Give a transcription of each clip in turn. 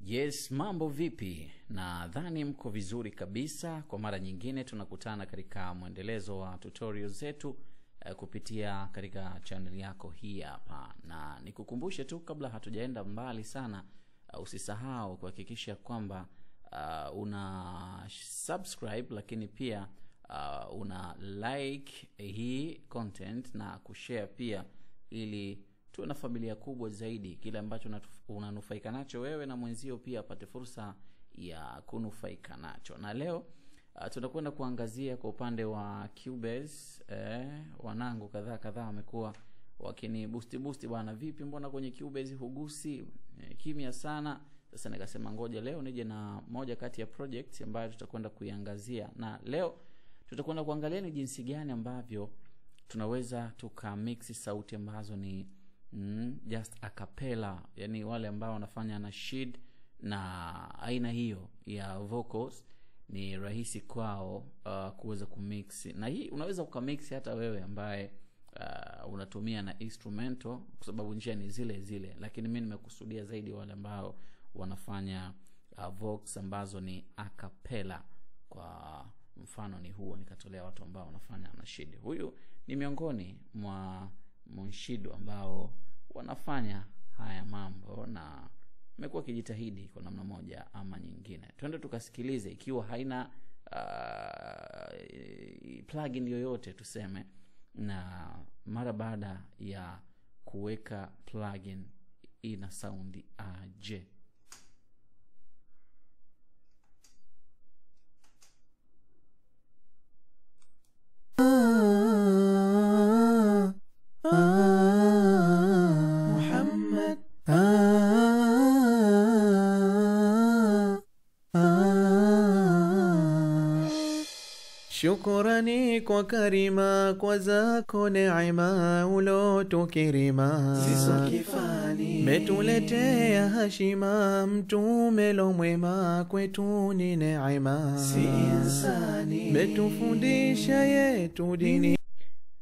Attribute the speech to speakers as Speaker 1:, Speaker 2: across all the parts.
Speaker 1: Yes, mambo vipi? Nadhani mko vizuri kabisa. Kwa mara nyingine tunakutana katika mwendelezo wa tutorials zetu kupitia katika channel yako hii hapa. Na nikukumbushe tu kabla hatujaenda mbali sana, usisahau kuhakikisha kwamba una subscribe, lakini pia una like hii content na kushare pia, ili tuwe na familia kubwa zaidi. Kile ambacho unanufaika nacho wewe na mwenzio pia apate fursa ya kunufaika nacho. Na leo tunakwenda kuangazia kwa upande wa Cubase. Wanangu kadhaa wamekuwa wakini boost bwana, vipi mbona kwenye Cubase hugusi, kimya sana. Sasa nikasema ngoja leo nije na moja kati ya projects ambayo tutakwenda kuiangazia. Na leo tutakwenda kuangalia ni jinsi gani ambavyo tunaweza tukamix sauti ambazo ni just a cappella, yani wale ambao wanafanya nasheed na aina hiyo ya vocals. Ni rahisi kwao kuweza kumix, na hii unaweza ukamix hata wewe ambaye unatumia na instrumental, kwa sababu njia ni zile zile, lakini mimi nimekusudia zaidi wale ambao wanafanya vocals ambazo ni a cappella. Kwa mfano ni huo, nikatolea watu ambao wanafanya nasheed. Huyu ni miongoni mwa munshido ambao wanafanya haya mambo na nimekuwa kijitahidi kwa namna moja ama nyingine. Twende tukasikilize, ikiwa haina plugin yoyote tuseme, na mara baada ya kuweka plugin ina sound aje.
Speaker 2: Shukurani kwa karima, kwa zako neema ulotukirima.
Speaker 3: Siso kifani
Speaker 2: Metuletea hashima, mtume lo mwema, kwetu ni neema.
Speaker 3: Si insani
Speaker 2: Metufundisha yetu dini.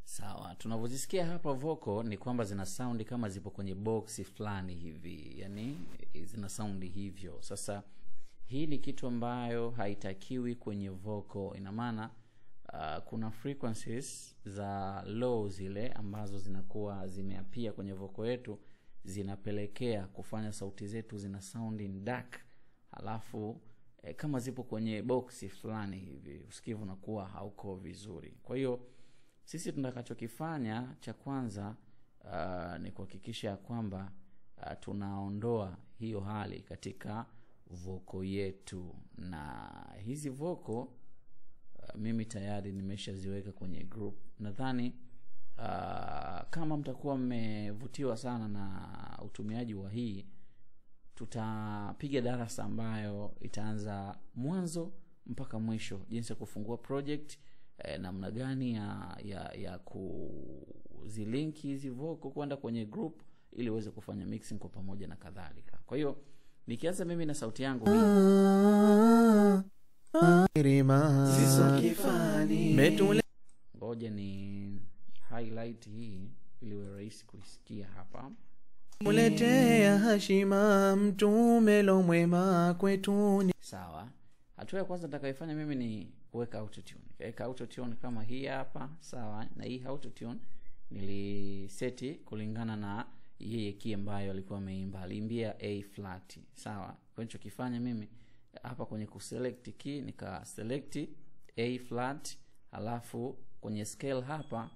Speaker 1: Sawa, tunavyozisikia hapa vocal ni kwamba zina sound kama zipo kwenye box fulani hivi, yani zina sound hivyo. Sasa hii ni kitu ambayo haitakiwi kwenye vocal. Ina maana kuna frequencies za low zile ambazo zinakuwa zimeapia kwenye vocal yetu, zinapelekea kufanya sauti zetu zina sound in dark, halafu kama zipo kwenye box fulani hivi usikivu unakuwa hauko vizuri. Kwa hiyo sisi tunakachokifanya cha kwanza ni kuhakikisha kwamba tunaondoa hiyo hali katika vocal yetu. Na hizi vocal mimi tayari nimeshaziweka kwenye group. Nadhani kama mtakuwa mmevutiwa sana na utumiaji wa hii, tutapiga darasa ambayo itaanza mwanzo mpaka mwisho, jinsi ya kufungua project, namna gani ya kuzilinki hizi vocal kwenda kwenye group ili uweze kufanya mixing kwa pamoja na kadhalika. Kwa hiyo nikianza mimi na sauti yangu hii,
Speaker 3: Siso kifani
Speaker 1: ngoja ni highlight hii ili iwe rahisi kuisikia hapa.
Speaker 2: Muletea hashima, mtume lo mwema, kwetu ni.
Speaker 1: Sawa. Hatua ya kwanza nitakayofanya mimi ni kuweka autotune. Weka autotune kama hii hapa, sawa? Na hii autotune niliseti kulingana na yeye key ambayo alikuwa ameimba. Aliimbia A flat, sawa? Kwa hiyo kifanya mimi hapa kwenye kuselect key, nika select A flat, alafu kwenye scale hapa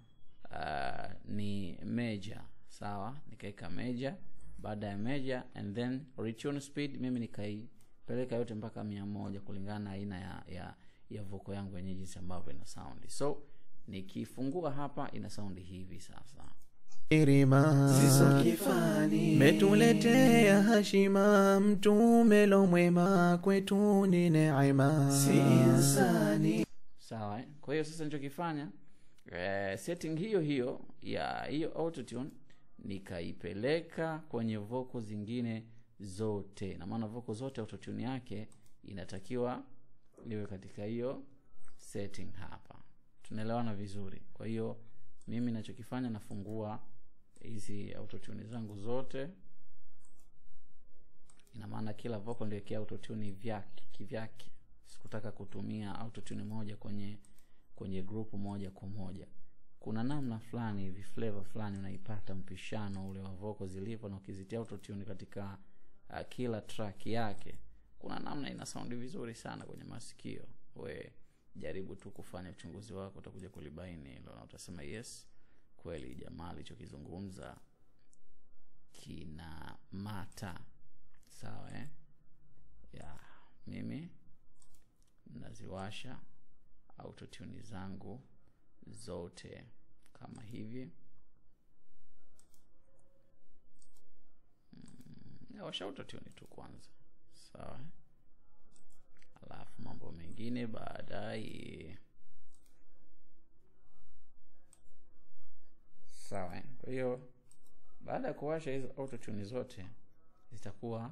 Speaker 1: ni major, sawa? Nikaeka major. Baada ya major and then retune speed mimi nikaipeleka yote mpaka 100 kulingana na aina ya vocal yangu yenyewe jinsi ambavyo ina sound. So nikifungua hapa ina sound hivi sasa.
Speaker 3: Siso kifani
Speaker 2: Metuletea hashima, mtume lo mwema, kwetu ni neema.
Speaker 3: Si insani
Speaker 1: Sawa, kwa hiyo sasa nilichokifanya setting hiyo ya hiyo autotune nikaipeleka kwenye vocal zingine zote. Na maana vocal zote autotune yake inatakiwa iwe katika hiyo setting hapa. Tunaelewana vizuri? Kwa hiyo mimi ninachokifanya nafungua hizi autotune zangu zote. Ina maana maana kila vocal niliwekea autotune kivyake. Sikutaka kutumia autotune moja kwenye group moja kwa moja. Kuna namna fulani hivi, flavor fulani unaipata, mpishano ule wa vocal zilivyo, na ukizitia autotune katika kila track yake, kuna namna ina sound vizuri sana kwenye masikio. We jaribu tu kufanya uchunguzi wako, utakuja kulibaini hilo na utasema yes, kweli jamaa alichokizungumza kina mata. Sawa mimi naziwasha autotune zangu zote kama hivi. Nawasha autotune tu kwanza. Sawa. Alafu mambo mengine baadaye. Sawa. Kwa hiyo baada ya kuwasha hizo autotune zote zitakuwa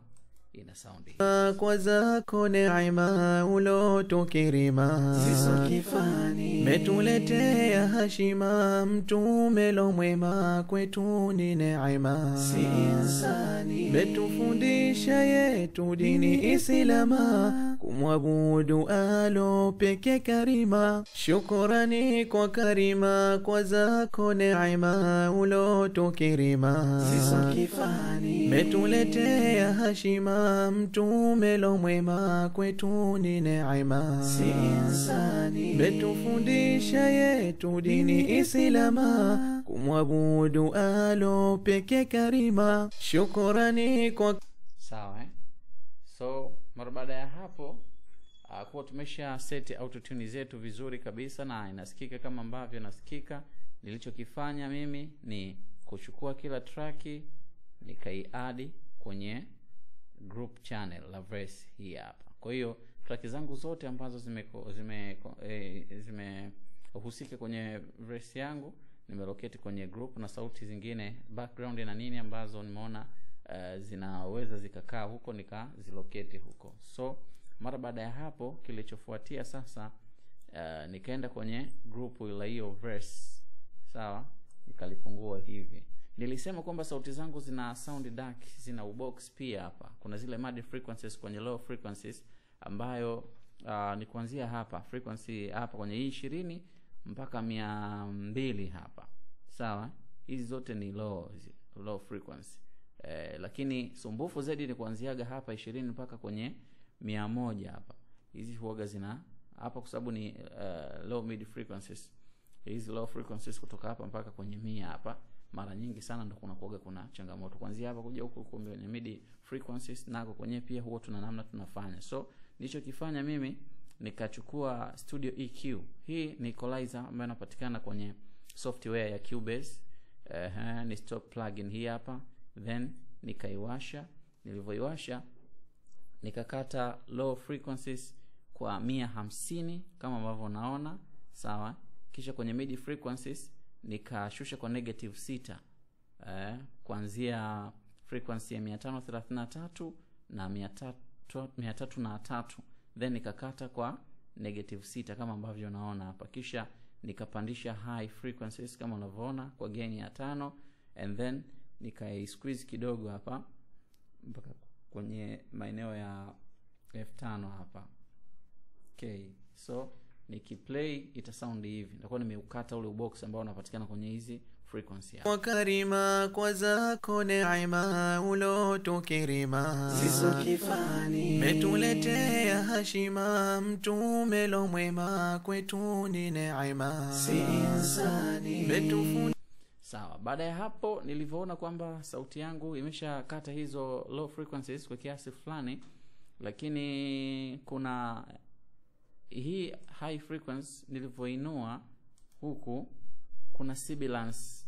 Speaker 1: ina sound
Speaker 2: kwa zako neema ulotukirima,
Speaker 3: siso kifani,
Speaker 2: metuletea hashima mtume lo mwema, kwetu ni neema,
Speaker 3: si insani,
Speaker 2: metufundisha yetu dini Islama, kumwabudu alo peke karima. Shukurani kwa karima, kwa zako neema ulotukirima,
Speaker 3: siso kifani,
Speaker 2: metuletea hashima mtume lo mwema, kwetu ni neema,
Speaker 3: si insani,
Speaker 2: metufundisha yetu dini Islama, kumwabudu alo peke karima. Shukurani kwa
Speaker 1: sawa. So mara baada ya hapo kwa tumesha set autotune zetu vizuri kabisa na inasikika kama ambavyo nasikika. Nilichokifanya mimi ni kuchukua kila track nikai-add kwenye group channel la verse hii hapa. Kwa hiyo track zangu zote ambazo zimehusika kwenye verse yangu nimelocate kwenye group, na sauti zingine background na nini ambazo nimeona zinaweza zikakaa huko nikazilocate huko. So mara baada ya hapo kilichofuatia sasa nikaenda kwenye group la hiyo verse. Sawa, nikalifungua hivi. Nilisema kwamba sauti zangu zina sound dark, zina ubox pia hapa. Kuna zile mid frequencies kwenye low frequencies ambayo ni kuanzia hapa frequency hapa kwenye hii 20 mpaka 200 hapa. Sawa? Hizi zote ni low frequency. Lakini sumbufu zaidi ni kuanziaga hapa 20 mpaka kwenye 100 hapa. Hizi huaga zina hapa kwa sababu ni low mid frequencies. Hizi low frequencies kutoka hapa mpaka kwenye 100 hapa mara nyingi sana ndo kuna changamoto. Kuanzia hapa kuja huko kwenye mid frequencies nako kwenye pia huwa tuna namna tunafanya. So nilichokifanya mimi nikachukua Studio EQ. Hii ni equalizer ambayo inapatikana kwenye software ya Cubase. Ni stock plugin hii hapa. Then nikaiwasha. Nilivyoiwasha nikakata low frequencies kwa 150 kama ambavyo unaona. Sawa. Kisha kwenye mid frequencies nikashusha kwa -6 kuanzia frequency ya 533 na 303, then nikakata kwa -6 kama ambavyo unaona hapa. Kisha nikapandisha high frequencies kama unavyoona kwa gain ya 5, and then nikai squeeze kidogo hapa mpaka kwenye maeneo ya F5 hapa. Okay, so nikiplay ita sound hivi. Nitakuwa nimeukata ule box ambao unapatikana kwenye hizi frequency hapa.
Speaker 2: kwa karima, kwa zako neema ulotukirima,
Speaker 3: siso kifani,
Speaker 2: metuletea hashima mtume lo mwema, kwetu ni neema,
Speaker 3: si insani,
Speaker 1: Sawa. Baada ya hapo nilivyoona kwamba sauti yangu imeshakata hizo low frequencies kwa kiasi fulani, lakini kuna hii high frequency nilivyoinua huku kuna sibilance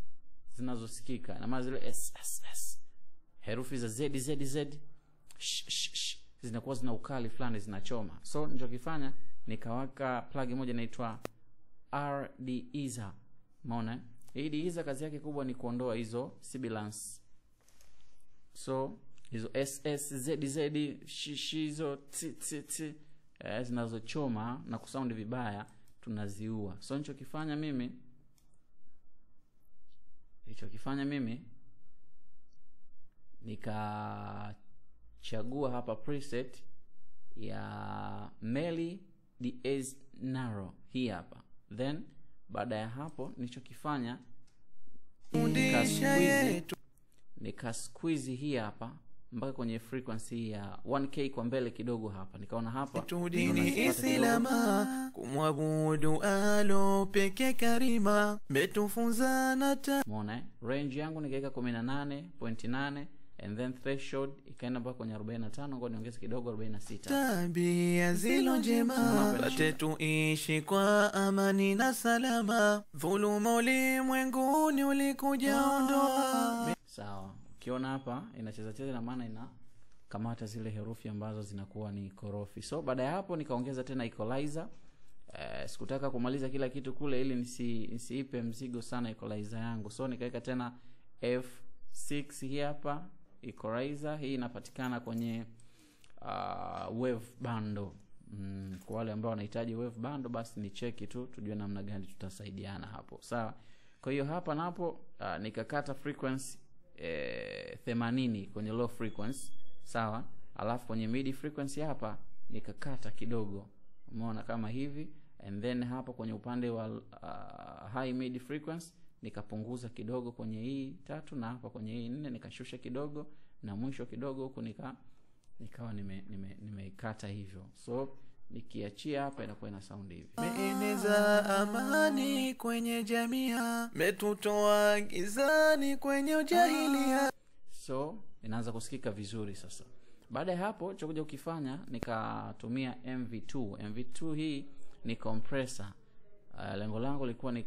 Speaker 1: zinazosikika na maana zile s herufi za z zinakuwa zina ukali fulani, zinachoma. So nilichokifanya nikawaka plug moja inaitwa RDeezer. Umeona? Hii Deezer kazi yake kubwa ni kuondoa hizo sibilance. So hizo ss zz hizo t zinazochoma na kusound vibaya tunaziua. So nilichokifanya mimi chagua hapa preset ya Meli Diaz Naro hii hapa. Then baada ya hapo nilichokifanya nika squeeze hii hapa mpaka kwenye frequency ya 1K kwa mbele kidogo hapa. Nikaona hapa
Speaker 2: tudini islama kumwabudu alo peke karima metufunza na
Speaker 1: umeona range yangu nikaweka 18.8 and then threshold ikaenda mpaka kwenye 45. Ngoja niongeze kidogo 46.
Speaker 2: tabia zilo njema pate tuishi kwa amani na salama, dhuluma ulimwenguni ulikuja ondoa.
Speaker 1: Sawa, ukiona hapa inacheza cheza na maana ina kamata zile herufi ambazo zinakuwa ni korofi. So baada ya hapo nikaongeza tena equalizer. Sikutaka kumaliza kila kitu kule ili nisiipe mzigo sana equalizer yangu. So nikaweka tena F6 hii hapa equalizer. Hii inapatikana kwenye wave bundle. Kwa wale ambao wanahitaji wave bundle basi ni cheki tu tujue namna gani tutasaidiana hapo. Sawa. Kwa hiyo hapa napo nikakata frequency 80 kwenye low frequency. Sawa. Alafu kwenye mid frequency hapa nikakata kidogo. Umeona kama hivi. And then hapa kwenye upande wa high mid frequency nikapunguza kidogo kwenye hii 3 na hapa kwenye hii 4 nikashusha kidogo na mwisho kidogo huko nikawa nimeikata hivyo. So nikiachia hapa inakuwa ina sound hivi.
Speaker 2: Meeneza amani kwenye jamia, metutoa gizani kwenye ujahilia.
Speaker 1: So inaanza kusikika vizuri sasa. Baada ya hapo chokuja ukifanya nikatumia MV2. MV2 hii ni compressor. Lengo langu lilikuwa ni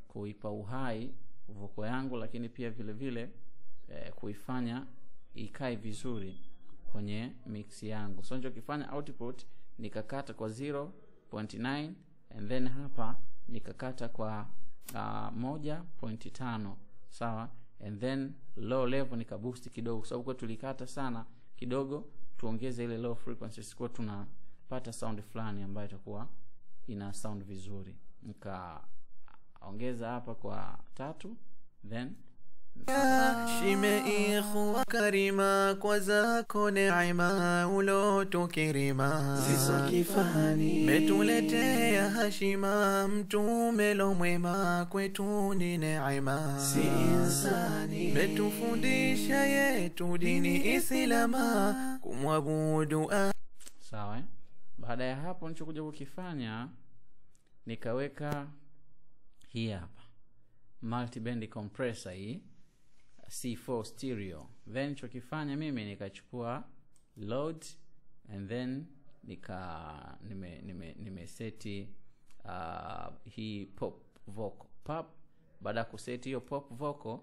Speaker 1: kuipa uhai voko yangu, lakini pia vile vile kuifanya ikae vizuri kwenye mix yangu. So nilichokifanya output nikakata kwa 0.9 and then hapa nikakata kwa 1.5. Sawa. And then low level nikaboost kidogo kwa sababu tulikata sana kidogo, tuongeze ile low frequency sikuwa tunapata sound fulani ambayo itakuwa ina sound vizuri. Nikaongeza hapa kwa 3 then
Speaker 2: shime ikhwa karima kwa zako neema ulotukirima
Speaker 3: siso kifani
Speaker 2: metuletea hashima mtume lo mwema kwetu ni neema
Speaker 3: si insani
Speaker 2: metufundisha yetu dini islama kumwabudu
Speaker 1: sawa. Baada ya hapo nilichokuja kukifanya nikaweka hii hapa multi-band compressor hii C4 stereo. Then nilichokifanya mimi nikachukua load and then nimeseti hii pop vocal pop. Baada ya kuseti hiyo pop vocal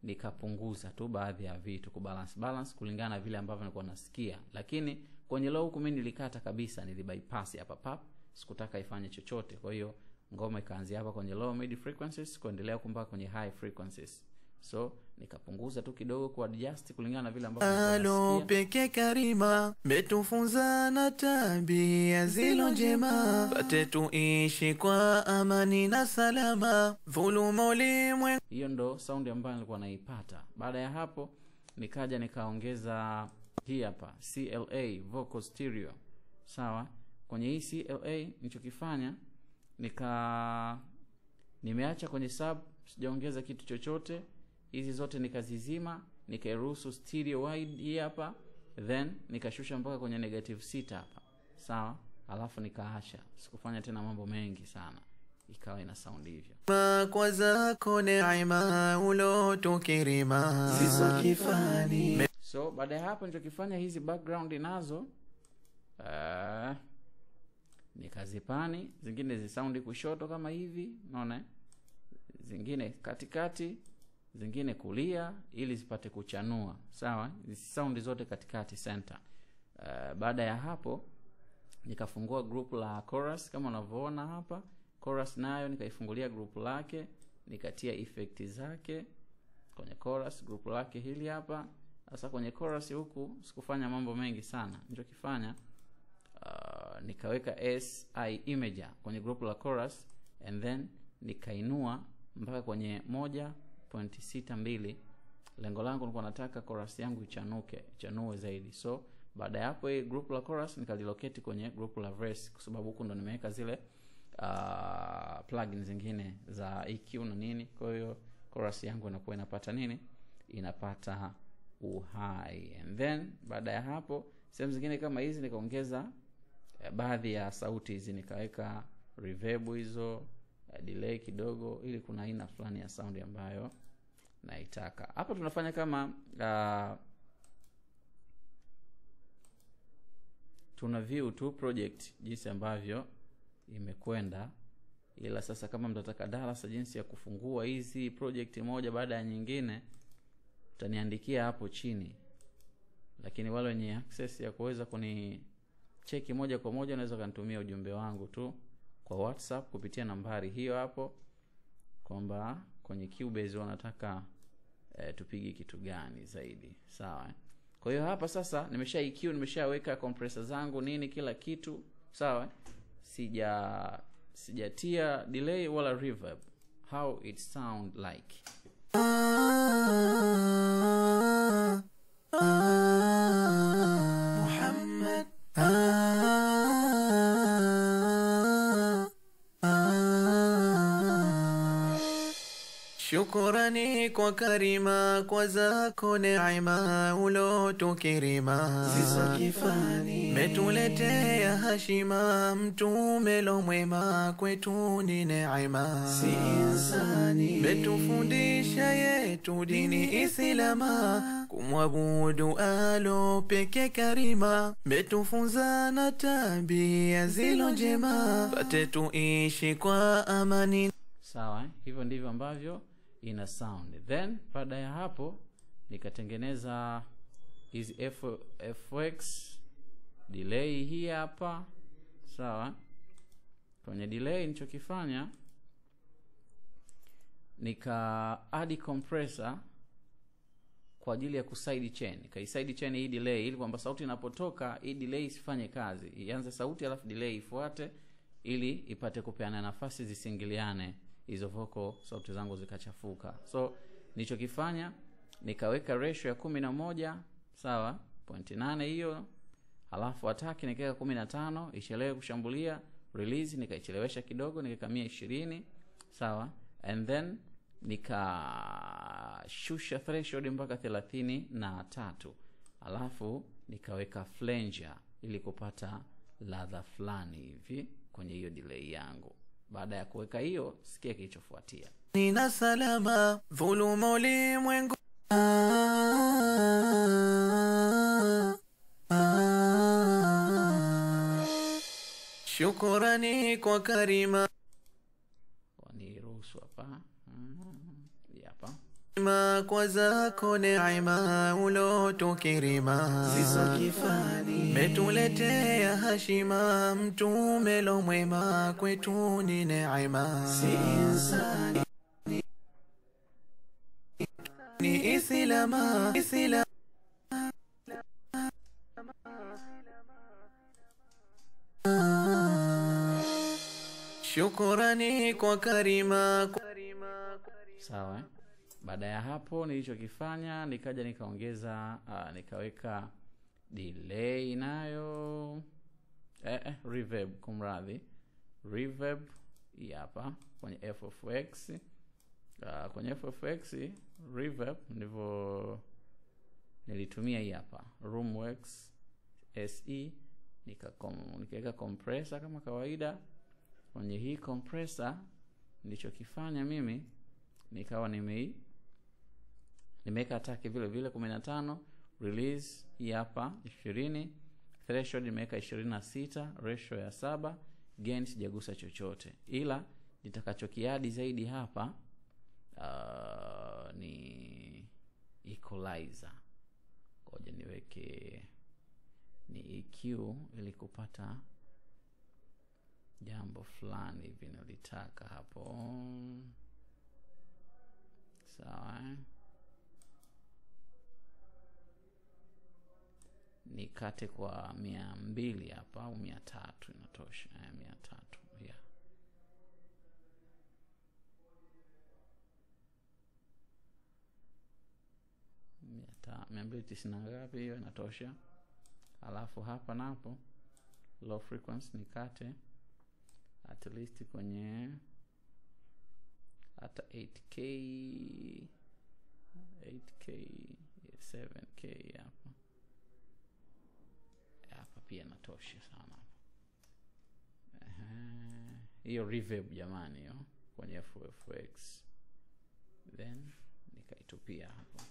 Speaker 1: nikapunguza tu baadhi ya vitu balance kulingana na vile ambavyo nilikuwa nasikia, lakini kwenye low huku mimi nilikata kabisa, nilibypass hapa pop, sikutaka ifanye chochote. Kwa hiyo ngoma ikaanzia hapa kwenye low mid frequencies kuendelea mpaka kwenye high frequencies. So nikapunguza tu kidogo ku adjust kulingana na vile ambavyo
Speaker 2: alo peke karima metufunza na tabia zilo njema pate tuishi kwa amani na salama, dhuluma ulimwengu.
Speaker 1: Hiyo ndo sound ambayo nilikuwa naipata. Baada ya hapo nikaja nikaongeza hii hapa CLA vocal stereo. Sawa. Kwenye hii CLA nilichokifanya nimeacha kwenye sub, sijaongeza kitu chochote. Hizi zote nikazizima, nikairuhusu stereo wide hii hapa, then nikashusha mpaka kwenye -6 hapa. Sawa. Alafu nikaacha, sikufanya tena mambo mengi sana, ikawa ina sound hivyo.
Speaker 2: Kwa zako neema ulotukirima
Speaker 3: siso kifani.
Speaker 1: So baada ya hapo nilichokifanya hizi background nazo nikazipani, zingine zisound kushoto kama hivi, unaona? Zingine katikati, zingine kulia ili zipate kuchanua. Sawa? Sound zote katikati center. Baada ya hapo nikafungua group la chorus kama unavyoona hapa. Chorus nayo nikaifungulia group lake, nikatia effect zake kwenye chorus group lake hili hapa. Sasa kwenye chorus huku sikufanya mambo mengi sana. Nilichokifanya nikaweka SI imager kwenye group la chorus and then nikainua mpaka kwenye 1.62 lengo langu nilikuwa nataka chorus yangu ichanue zaidi. So baada ya hapo hii group la chorus nikalilocate kwenye group la verse, kwa sababu huko ndo nimeweka zile plugins zingine za EQ na nini. Kwa hiyo chorus yangu inakuwa inapata nini, inapata uhai. And then baada ya hapo sehemu zingine kama hizi nikaongeza baadhi ya sauti hizi, nikaweka reverb hizo, delay kidogo, ili kuna aina fulani ya sound ambayo naitaka. Hapo tunafanya kama tuna view tu project jinsi ambavyo imekwenda, ila sasa kama mtataka darasa jinsi ya kufungua hizi project moja baada ya nyingine, utaniandikia hapo chini. Lakini wale wenye access ya kuweza kunicheki moja kwa moja, unaweza kanitumia ujumbe wangu tu kwa WhatsApp kupitia nambari hiyo hapo, kwamba kwenye Cubase wanataka tupige kitu gani zaidi. Sawa. Kwa hiyo hapa sasa nimesha EQ, nimeshaweka compressor zangu nini kila kitu. Sawa. Sijatia delay wala reverb. How it sound like.
Speaker 2: Muhammad Shukurani kwa karima, kwa zako neema ulotukirima.
Speaker 3: Ziso kifani
Speaker 2: Metuletea hashima, mtume lo mwema, kwetu ni neema.
Speaker 3: si insani
Speaker 2: Metufundisha yetu dini Islama, kumwabudu alo peke karima. Metufunza na tabia zilo njema, pate tuishi kwa amani.
Speaker 1: Sawa, hivyo ndivyo ambavyo ina sound. Then baada ya hapo nikatengeneza hizi FX delay hii hapa. Sawa. Kwenye delay nilichokifanya nika add compressor kwa ajili ya kuside chain. Side chain hii delay ili kwamba sauti inapotoka hii delay isifanye kazi. Ianze sauti alafu delay ifuate, ili ipate kupeana nafasi zisingiliane hizo vocal sauti zangu zikachafuka. So nilichokifanya nikaweka ratio ya 11, sawa, 0.8 hiyo. Alafu attack nikaweka 15, ichelewe kushambulia. Release nikaichelewesha kidogo, nikakamia 20, sawa. And then nikashusha threshold mpaka 33. Alafu nikaweka flanger ili kupata ladha fulani hivi kwenye hiyo delay yangu. Baada ya kuweka hiyo, sikia kilichofuatia.
Speaker 2: Nina salama dhuluma ulimwengu, shukurani kwa karima,
Speaker 1: waniruhusu hapa hapa
Speaker 2: kwa zako neema ulotukirima.
Speaker 3: Ziso kifani
Speaker 2: Metuletea hashima, mtume lo mwema, kwetu ni neema.
Speaker 3: si insani
Speaker 2: Ni Islama shukurani kwa karima.
Speaker 1: sawa. Baada ya hapo nilichokifanya nikaja nikaongeza nikaweka delay nayo reverb, kumradhi, reverb hii hapa kwenye FFX. Kwenye FFX reverb ndivyo nilitumia hii hapa Roomworks SE, nikaweka compressor kama kawaida. Kwenye hii compressor nilichokifanya mimi nikawa nimeweka attack vile vile 15, release hii hapa 20, threshold nimeweka 26, ratio ya 7, gain sijagusa chochote, ila nitakachokiadi zaidi hapa ni equalizer. Ngoja niweke ni EQ ili kupata jambo fulani hivi nilitaka hapo. Sawa. Nikate kwa 200 hapa au 300 inatosha. 300. Yeah. 290 ngapi, hiyo inatosha. Alafu hapa napo low frequency nikate at least kwenye hata 8K 7K hapa. Hapa pia natosha sana. Hiyo reverb jamani, hiyo kwenye FX. Then nikaitupia hapo.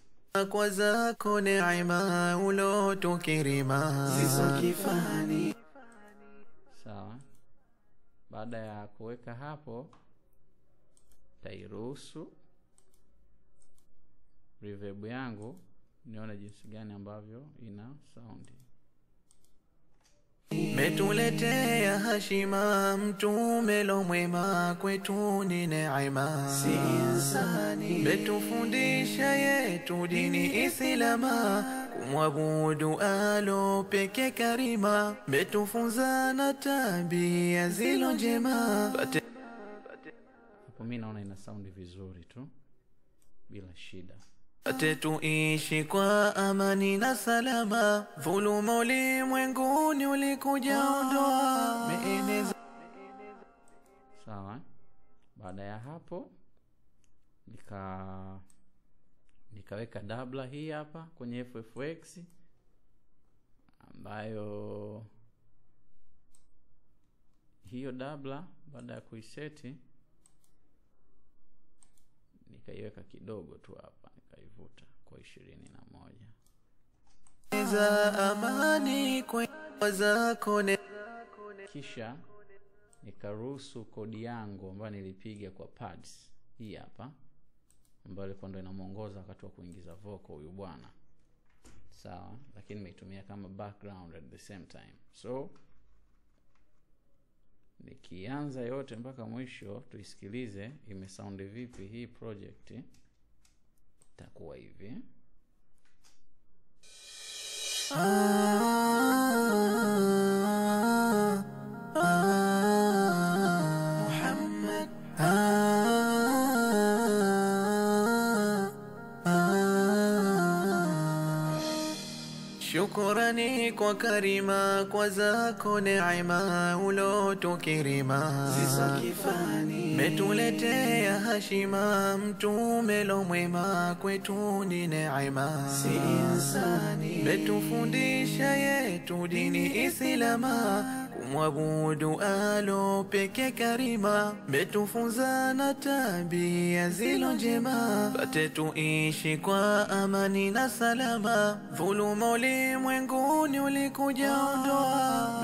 Speaker 2: Kwa zako neema ulotukirima
Speaker 3: siso kifani.
Speaker 1: Sawa. Baada ya kuweka hapo, tairuhusu reverb yangu nione jinsi gani ambavyo ina sound.
Speaker 2: Metuletea hashima mtume lo mwema, kwetu ni neema
Speaker 3: si insani.
Speaker 2: Metufundisha yetu dini Islama, kumwabudu alo peke karima. Metufunza na tabia zilo njema.
Speaker 1: Hapo mimi naona ina sound vizuri tu bila shida.
Speaker 2: Tuishi kwa amani na salama, dhuluma ulimwenguni ulikuja ondoa, meeneza.
Speaker 1: Sawa. Baada ya hapo nikaweka dabla hii hapa kwenye FFX, ambayo hiyo dabla baada ya kuiseti nikaiweka kidogo tu hapa, nikaivuta kwa 21.
Speaker 2: Amani kwa zako.
Speaker 1: Kisha nikaruhusu kodi yangu ambayo nilipiga kwa pads hii hapa, ambayo ilikuwa ndio inamuongoza wakati wa kuingiza vocal huyu bwana. Sawa, lakini nimeitumia kama background at the same time. So nikianza yote mpaka mwisho tuisikilize imesound vipi hii project. Itakuwa hivi.
Speaker 3: Muhammad
Speaker 2: Shukrani kwa karima, kwa zako neema ulotukirima
Speaker 3: siso kifani.
Speaker 2: Metuletea hashima mtume lo mwema, kwetu ni neema
Speaker 3: si insani.
Speaker 2: Metufundisha yetu dini Islama, kumwabudu alo peke karima. Metufunza na tabia zilo njema, pate tuishi kwa amani na salama. Dhuluma ulimwenguni ulikuja ondoa,